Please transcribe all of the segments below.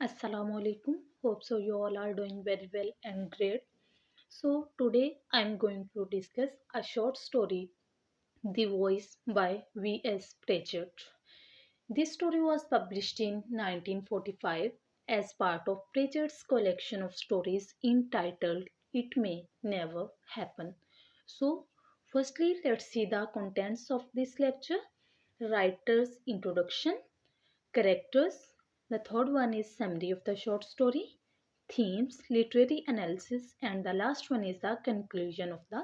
Assalamu alaikum. Hope so you all are doing very well and great. So today I am going to discuss a short story, The Voice by V.S. Pritchett. This story was published in 1945 as part of Pritchett's collection of stories entitled It May Never Happen. So, firstly, let's see the contents of this lecture. Writer's introduction, characters. The third one is summary of the short story, themes, literary analysis, and the last one is the conclusion of the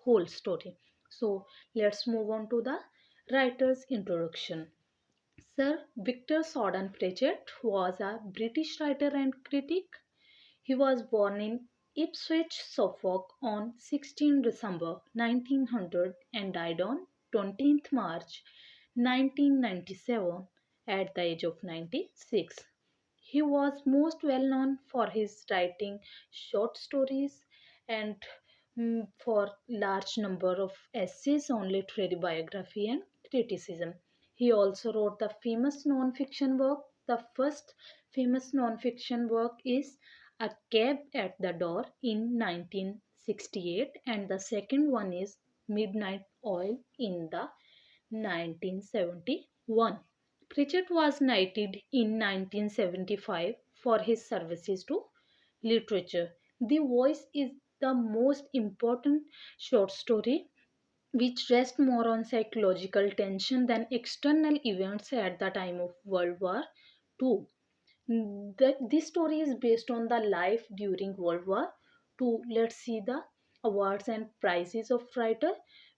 whole story. So let's move on to the writer's introduction. Sir Victor Sordon Pritchett was a British writer and critic. He was born in Ipswich, Suffolk on 16 December 1900 and died on 20th March 1997 at the age of 96. He was most well known for his writing short stories and for large number of essays on literary biography and criticism. He also wrote the famous non-fiction work. The first famous non-fiction work is A Cab at the Door in 1968 and the second one is Midnight Oil in the 1971. Pritchett was knighted in 1975 for his services to literature. The Voice is the most important short story which rests more on psychological tension than external events at the time of World War II. This story is based on the life during World War II. Let's see the awards and prizes of writer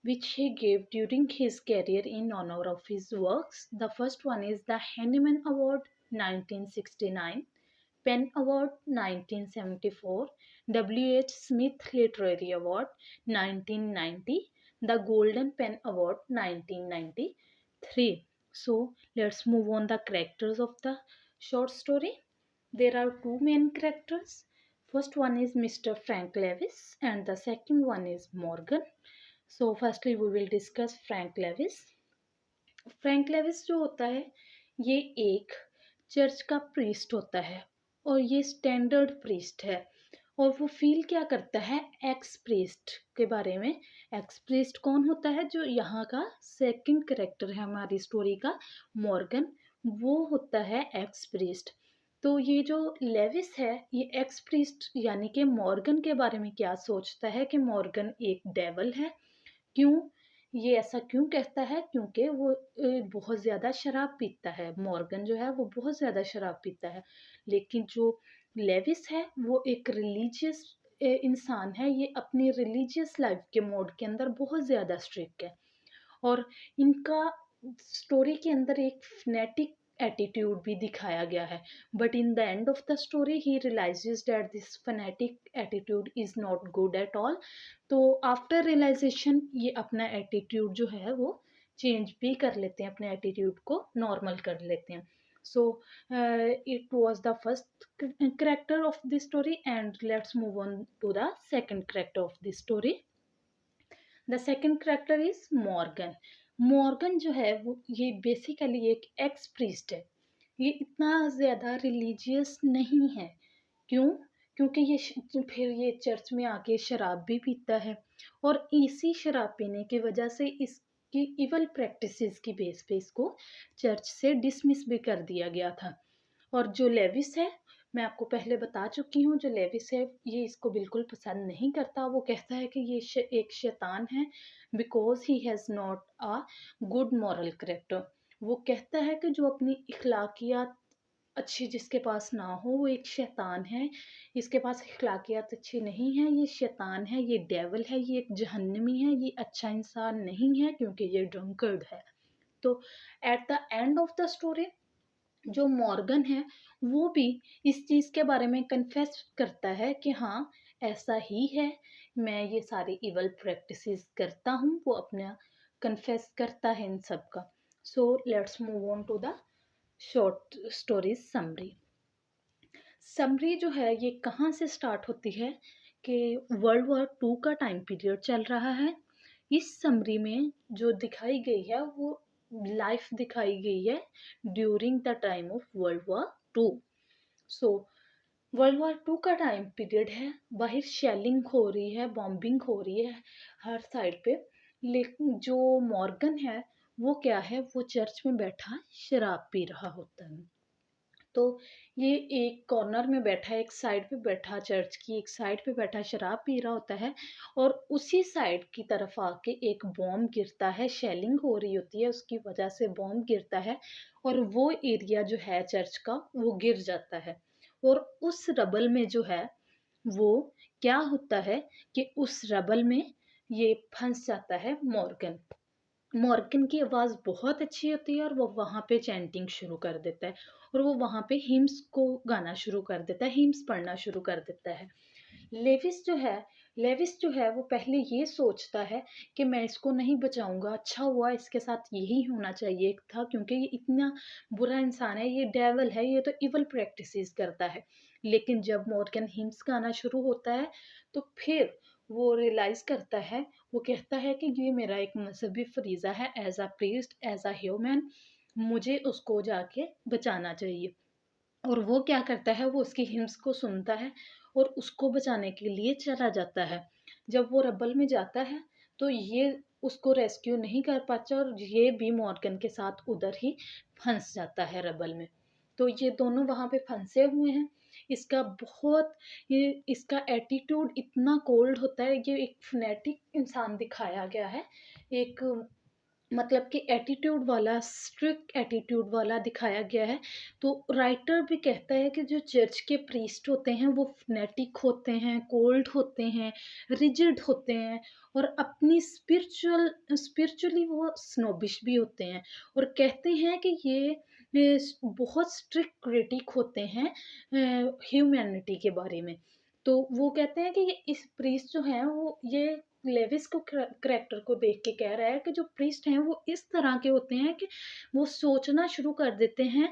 which he gave during his career in honor of his works. The first one is the Henneman Award 1969, Penn Award 1974, W. H. Smith Literary Award 1990, the Golden Pen Award 1993. So let's move on the characters of the short story. There are two main characters. First one is Mr. Frank Lewis and the second one is Morgan. So firstly we will discuss Frank Lewis. Frank Lewis जो होता है ये एक church का priest होता है और ये स्टैंडर्ड प्रीस्ट है और वो फील क्या करता है एक्स प्रीस्ट के बारे में। एक्स प्रीस्ट कौन होता है? जो यहाँ का सेकंड कैरेक्टर है हमारी स्टोरी का, मॉर्गन, वो होता है एक्स प्रीस्ट। तो ये जो लेविस है ये एक्स प्रीस्ट यानी कि मॉर्गन के बारे में क्या सोचता है कि मॉर्गन एक डेवल है। क्यों ये ऐसा क्यों कहता है? क्योंकि वो बहुत ज़्यादा शराब पीता है। मॉर्गन जो है वो बहुत ज़्यादा शराब पीता है, लेकिन जो लेविस है वो एक रिलीजियस इंसान है। ये अपनी रिलीजियस लाइफ के मोड के अंदर बहुत ज़्यादा स्ट्रिक्ट है और इनका स्टोरी के अंदर एक फनेटिक एटीट्यूड भी दिखाया गया है। But in the end of the story he realises that this fanatic attitude is not good at all. तो आफ्टर रियलाइजेशन ये अपना एटीट्यूड जो है वो चेंज भी कर लेते हैं, अपने एटीट्यूड को नॉर्मल कर लेते हैं। So it was the first character of this story and let's move on to the second character of this story. The second character is Morgan. Morgan जो है वो ये बेसिकली एक एक्स प्रीस्ट है। ये इतना ज़्यादा रिलीजियस नहीं है। क्यों? क्योंकि ये फिर ये चर्च में आके शराब भी पीता है और इसी शराब पीने की वजह से इसकी इवल प्रैक्टिसेस की बेस पे इसको चर्च से डिसमिस भी कर दिया गया था। और जो लेविस है, मैं आपको पहले बता चुकी हूँ, जो लेविस है ये इसको बिल्कुल पसंद नहीं करता। वो कहता है कि ये एक शैतान है because he has not a good moral character. वो कहता है कि जो अपनी इखलाकियात अच्छी जिसके पास ना हो वो एक शैतान है। इसके पास इखलाकियात अच्छी नहीं है, ये शैतान है, ये डेवल है, ये एक जहन्नमी है, ये अच्छा इंसान नहीं है क्योंकि ये ड्रंकर्ड है। तो at the end of the story जो मॉर्गन है वो भी इस चीज़ के बारे में कन्फेस करता है कि हाँ ऐसा ही है, मैं ये सारी इवल प्रैक्टिसेस करता हूँ। वो अपना कन्फेस करता है इन सब का। So let's move on to the short stories summary. Summary जो है ये कहाँ से स्टार्ट होती है कि वर्ल्ड वॉर टू का टाइम पीरियड चल रहा है। इस समरी में जो दिखाई गई है वो लाइफ दिखाई गई है during the time of world war two. So world war 2 का टाइम पीरियड है, बाहर शेलिंग हो रही है, बॉम्बिंग हो रही है हर साइड पे। लेकिन जो मॉर्गन है वो क्या है, वो चर्च में बैठा शराब पी रहा होता है। तो ये एक कॉर्नर में बैठा है, एक साइड पे बैठा, चर्च की एक साइड पे बैठा शराब पी रहा होता है, और उसी साइड की तरफ आके एक बॉम्ब गिरता है, शेलिंग हो रही होती है, उसकी वजह से बॉम्ब गिरता है और वो एरिया जो है चर्च का वो गिर जाता है। और उस रबल में जो है वो क्या होता है कि उस रबल में ये फंस जाता है मॉर्गन। मॉर्गन की आवाज़ बहुत अच्छी होती है और वो वहाँ पे चैंटिंग शुरू कर देता है और वो वहाँ पे हिम्स को गाना शुरू कर देता है, हिम्स पढ़ना शुरू कर देता है। लेविस जो है लेविस जो है वो पहले ये सोचता है कि मैं इसको नहीं बचाऊँगा, अच्छा हुआ इसके साथ यही होना चाहिए था, क्योंकि ये इतना बुरा इंसान है, ये डेविल है, ये तो इविल प्रैक्टिसेस करता है। लेकिन जब मॉर्गन हिम्स गाना शुरू होता है, तो फिर वो रियलाइज़ करता है, वो कहता है कि ये मेरा एक मज़हबी फ़रीज़ा है, as a priest, as a human, मुझे उसको जाके बचाना चाहिए। और वो क्या करता है, वो उसकी हिम्स को सुनता है और उसको बचाने के लिए चला जाता है। जब वो रब्बल में जाता है, तो ये उसको रेस्क्यू नहीं कर पाता और ये भी मॉर्गन के साथ उधर ही फंस जाता है रब्बल में। तो ये दोनों वहाँ पे फंसे हुए हैं। इसका बहुत ये इसका एटीट्यूड इतना कोल्ड होता है, ये एक फ़नेटिक इंसान दिखाया गया है। एक मतलब कि एटीट्यूड वाला, स्ट्रिक्ट एटीट्यूड वाला दिखाया गया है। तो राइटर भी कहता है कि जो चर्च के प्रीस्ट होते हैं वो फ़नेटिक होते हैं, कोल्ड होते हैं, रिजिड होते हैं और अपनी स्पिरिचुअली वो स्नोबिश भी होते हैं, और कहते हैं कि ये बहुत स्ट्रिक्ट क्रिटिक होते हैं ह्यूमैनिटी के बारे में। तो वो कहते हैं कि ये इस प्रीस्ट जो हैं वो ये लेविस को करैक्टर को देख के कह रहा है कि जो प्रीस्ट हैं वो इस तरह के होते हैं कि वो सोचना शुरू कर देते हैं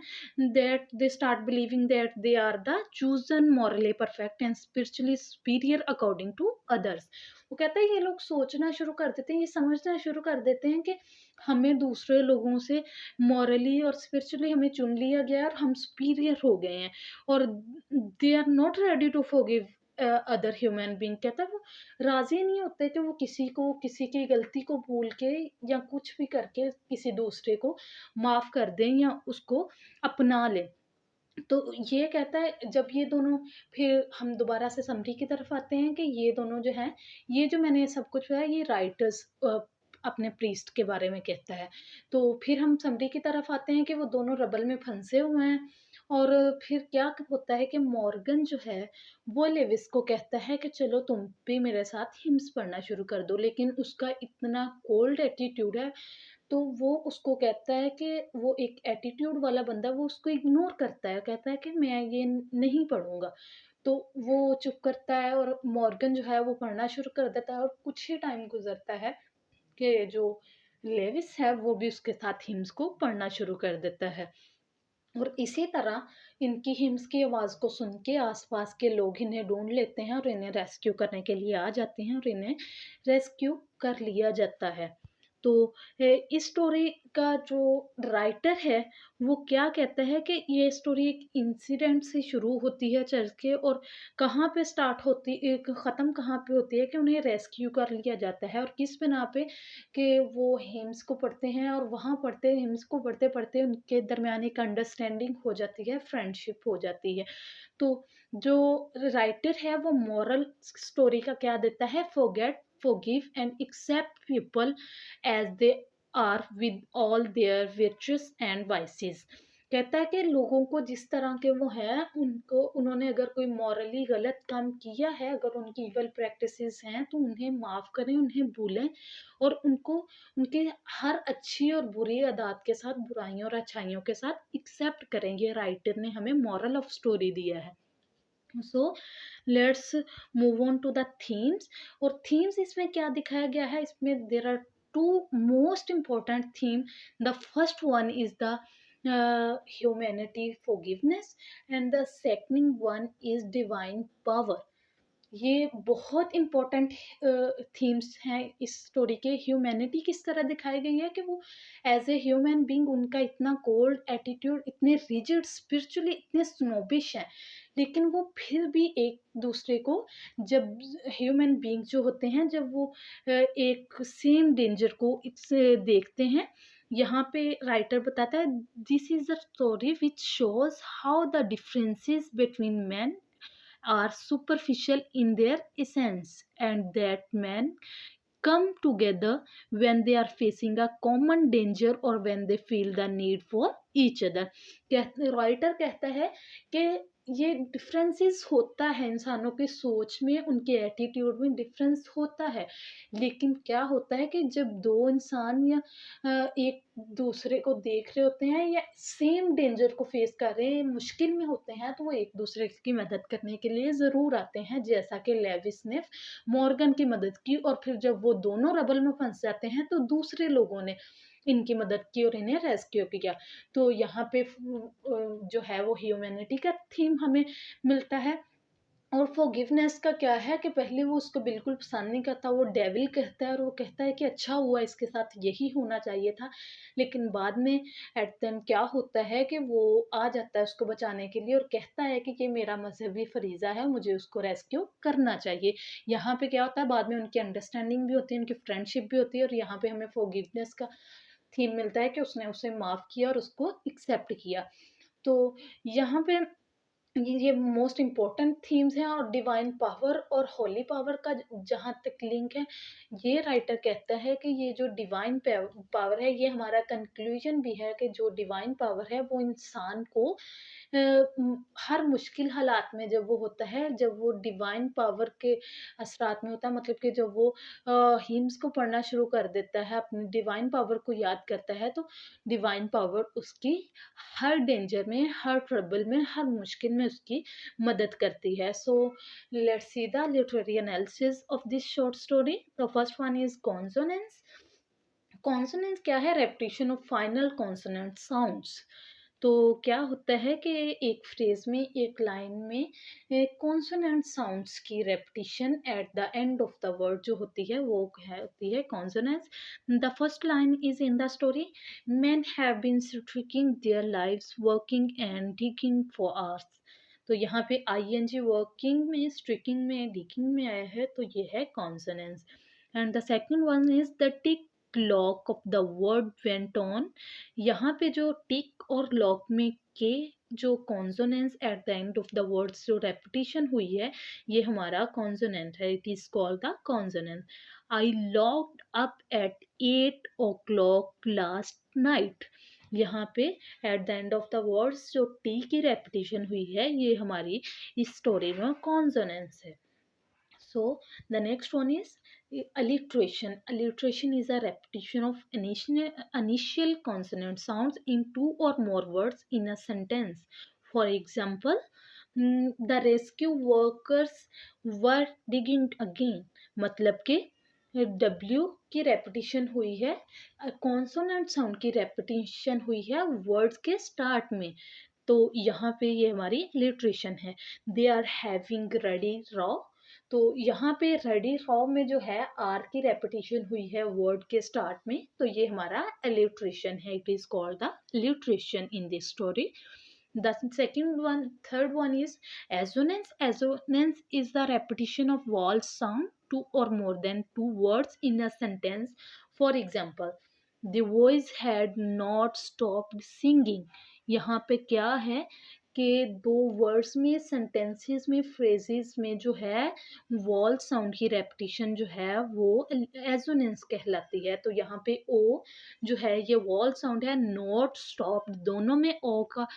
that they start believing that they are the chosen morally perfect and spiritually superior according to others. वो कहता है ये लोग सोचना शुरू कर देते हैं, ये समझना शुरू कर देते हैं कि हमें दूसरे लोगों से मॉरली और स्पिरिचुअली हमें चुन लिया गया है और हम सुपीरियर हो गए हैं, और they are not ready to forgive other human being. कहता है वो राज़ी नहीं होते कि वो किसी की गलती को भूल के या कुछ भी करके किसी दूसरे को माफ़ कर दें या उसको अपना लें। तो ये कहता है, जब ये दोनों, फिर हम दोबारा से समरी की तरफ आते हैं कि ये दोनों जो हैं, ये जो मैंने सब कुछ बताया ये राइटर्स अपने प्रीस्ट के बारे में कहता है। तो फिर हम समरी की तरफ आते हैं कि वो दोनों रबल में फंसे हुए हैं, और फिर क्या होता है कि मॉर्गन जो है वो लेविस को कहता है कि चलो तुम भी मेरे साथ हिम्स पढ़ना शुरू कर दो, लेकिन उसका इतना कोल्ड एटीट्यूड है, तो वो उसको कहता है कि वो एक एटीट्यूड वाला बंदा, वो उसको इग्नोर करता है, कहता है कि मैं ये नहीं पढ़ूँगा। तो वो चुप करता है और मॉर्गन जो है वो पढ़ना शुरू कर देता है, और कुछ ही टाइम गुज़रता है कि जो लेविस है वो भी उसके साथ हिम्स को पढ़ना शुरू कर देता है। और इसी तरह इनकी हिम्स की आवाज़ को सुन के आस-पास के लोग इन्हें ढूँढ लेते हैं और इन्हें रेस्क्यू करने के लिए आ जाते हैं और इन्हें रेस्क्यू कर लिया जाता है। तो इस स्टोरी का जो राइटर है, वो क्या कहता है कि ये स्टोरी एक इंसिडेंट से शुरू होती है चर्च के, और कहाँ पे स्टार्ट होती एक ख़त्म कहाँ पे होती है कि उन्हें रेस्क्यू कर लिया जाता है, और किस बिना पे कि वो हिम्स को पढ़ते हैं, और वहाँ पढ़ते हिम्स को पढ़ते-पढ़ते उनके दरमियान एक अंडरस्टैंडिंग हो जाती है, फ्रेंडशिप हो जाती है। तो जो राइटर है वो मोरल स्टोरी का क्या देता है, forget, forgive and accept people as they are with all their virtues and vices. कहता है कि लोगों को जिस तरह के वो हैं, उनको उन्होंने अगर कोई मॉरली गलत काम किया है, अगर उनकी इविल प्रैक्टिसेस हैं, तो उन्हें माफ़ करें, उन्हें भूलें, और उनको उनके हर अच्छी और बुरी आदत के साथ, बुराइयों और अच्छाइयों के साथ एक्सेप्ट करें। ये राइटर ने हमें मोरल ऑफ स्टोरी दिया है। So let's move on to the themes. और थीम्स इसमें क्या दिखाया गया है, इसमें there are two most important theme. The first one is the humanity, forgiveness, and the second one is divine power। ये बहुत इम्पोर्टेंट थीम्स हैं इस स्टोरी के। ह्यूमैनिटी किस तरह दिखाई गई है कि वो एज़ ए ह्यूमन बीइंग उनका इतना कोल्ड एटीट्यूड, इतने रिजिड, स्पिरिचुअली इतने स्नोबिश हैं, लेकिन वो फिर भी एक दूसरे को, जब ह्यूमन बीइंग जो होते हैं, जब वो एक सेम डेंजर को इससे देखते हैं, यहाँ पे राइटर बताता है, this is the story which shows how the differences between man are superficial in their essence, and that men come together when they are facing a common danger or when they feel the need for each other। Writer कहता है कि ये differences होता है इंसानों की सोच में, उनके एटीट्यूड में डिफरेंस होता है, लेकिन क्या होता है कि जब दो इंसान या एक दूसरे को देख रहे होते हैं या सेम डेंजर को फेस कर रहे हैं, मुश्किल में होते हैं, तो वो एक दूसरे की मदद करने के लिए ज़रूर आते हैं, जैसा कि लेविस ने मॉर्गन की मदद की, और फिर जब वो दोनों रबल में फंस जाते हैं तो दूसरे लोगों ने इनकी मदद की और इन्हें रेस्क्यू किया। तो यहाँ पे जो है वो ह्यूमैनिटी का थीम हमें मिलता है। और फ़ॉरगिवनेस का क्या है कि पहले वो उसको बिल्कुल पसंद नहीं करता, वो डेविल कहता है और वो कहता है कि अच्छा हुआ, इसके साथ यही होना चाहिए था। लेकिन बाद में एट द एंड क्या होता है कि वो आ जाता है उसको बचाने के लिए और कहता है कि ये मेरा मज़हबी फ़रीज़ा है, मुझे उसको रेस्क्यू करना चाहिए। यहाँ पे क्या होता है, बाद में उनकी अंडरस्टैंडिंग भी होती है, उनकी फ्रेंडशिप भी होती है, और यहाँ पे हमें फ़ॉरगिवनेस का थीम मिलता है कि उसने उसे माफ़ किया और उसको एक्सेप्ट किया। तो यहाँ पे ये मोस्ट इम्पोर्टेंट थीम्स हैं, और डिवाइन पावर और होली पावर का जहाँ तक लिंक है, ये राइटर कहता है कि ये जो डिवाइन पावर है, ये हमारा कंक्लूजन भी है कि जो डिवाइन पावर है वो इंसान को हर मुश्किल हालात में जब वो होता है, जब वो डिवाइन पावर के असरात में होता है, मतलब कि जब वो हिम्स को पढ़ना शुरू कर देता है, अपनी डिवाइन पावर को याद करता है, तो डिवाइन पावर उसकी हर डेंजर में, हर ट्रबल में, हर मुश्किल में उसकी मदद करती है। So let's see the literary analysis of this short story. The first one is consonance. Consonance क्या है? Repetition of final consonant sounds. तो क्या होता है कि एक फ्रेज में, एक लाइन में कॉन्सोनेंट साउंड्स की repetition at the end of the word जो होती है वो होती है consonants. The first line is in the story, men have been streaking their lives working and digging for hours। तो यहाँ पे ing वर्किंग में, स्ट्रिकिंग में, डिगिंग में आया है, तो ये है consonance. And the second one is the tick lock of the word went on. यहाँ पे जो टिक और लॉक में के जो consonance at the end of the words जो रेपिटेशन हुई है, ये हमारा कॉन्सोनेंट है, it is called the consonant. I locked up at 8 o'clock last night. यहाँ पे at the end of the words जो टी की रेपिटेशन हुई है, ये हमारी इस स्टोरी में कॉन्सोनेंस है। So the next one is alliteration. Alliteration is a repetition of initial consonant sounds in two or more words in a sentence. For example, the rescue workers were digging again। मतलब कि W की repetition हुई है, consonant sound की repetition हुई है words के start में, तो यहाँ पे ये हमारी लिटरेशन है। They are having ready raw. तो यहाँ पे रेडी रॉ में जो है आर की रेपिटेशन हुई है वर्ड के स्टार्ट में, तो ये हमारा अलिट्रेशन है, it is called alliteration in this story. The second one, third one is assonance. Assonance is the repetition of vowel sound two or more than two words in a sentence. For example, the voice had not stopped singing। यहाँ पे क्या है कि दो words में, sentences में, phrases में जो है वॉल साउंड की रेपिटेशन जो है वो एजोनेंस कहलाती है। तो यहाँ पे ओ जो है ये वॉल साउंड है, नॉट स्टॉप दोनों में ओ का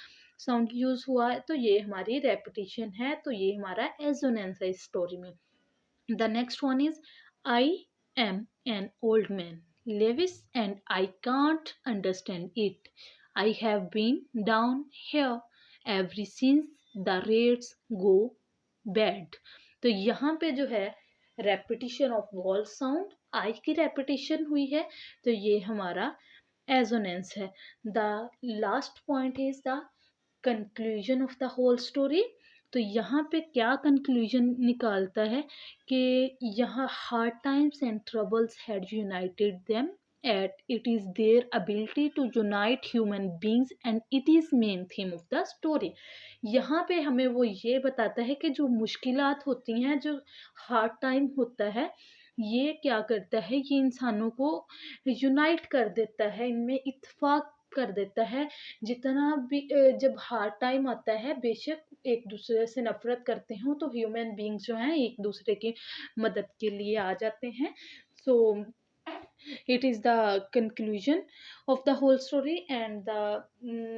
साउंड यूज हुआ है, तो ये हमारी रेपिटेशन है, तो ये हमारा एजोनेंस है इस स्टोरी में। The next one is I am an old man Lewis and I can't understand it. I have been down here every since the rates go bad. तो यहाँ पे जो है repetition of wall sound, I की repetition हुई है, तो ये हमारा एजोनेंस है। The last point is the conclusion of the whole story। तो यहाँ पे क्या कंक्लूजन निकालता है कि यहाँ hard times and troubles had United them at it is their ability to unite human beings and it is main theme of the story। यहाँ पे हमें वो ये बताता है कि जो मुश्किलात होती हैं, जो हार्ड टाइम होता है, ये क्या करता है, ये इंसानों को यूनाइट कर देता है, इनमें इत्तेफाक कर देता है। जितना भी जब हार्ड टाइम आता है, बेशक एक दूसरे से नफरत करते हो तो ह्यूमन बींग्स जो हैं एक दूसरे की मदद के लिए आ जाते हैं। सो it is the conclusion of the whole story and the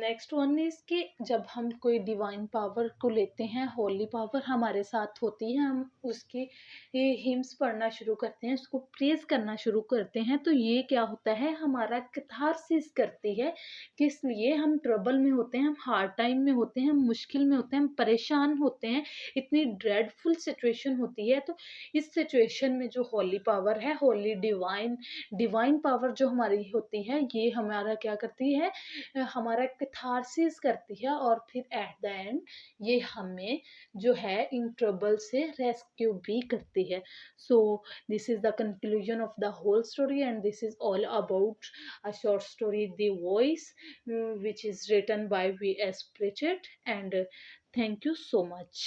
next one is कि जब हम कोई डिवाइन पावर को लेते हैं, होली पावर हमारे साथ होती है, हम उसकी हिम्स पढ़ना शुरू करते हैं, उसको प्रेज करना शुरू करते हैं, तो ये क्या होता है, हमारा कैथारसिस करती है। किस लिए? हम ट्रबल में होते हैं, हम हार्ड टाइम में होते हैं, हम मुश्किल में होते हैं, हम परेशान होते हैं, इतनी ड्रेडफुल सिचुएशन होती है। तो इस सिचुएशन में जो होली पावर है, होली डिवाइन पावर जो हमारी होती है, ये हमारा क्या करती है, हमारा कैथारसिस करती है और फिर एट द एंड ये हमें जो है इन ट्रबल से रेस्क्यू भी करती है। So this is the conclusion of the whole story and this is all about a short story the voice which is written by V.S. Pritchett and thank you so much।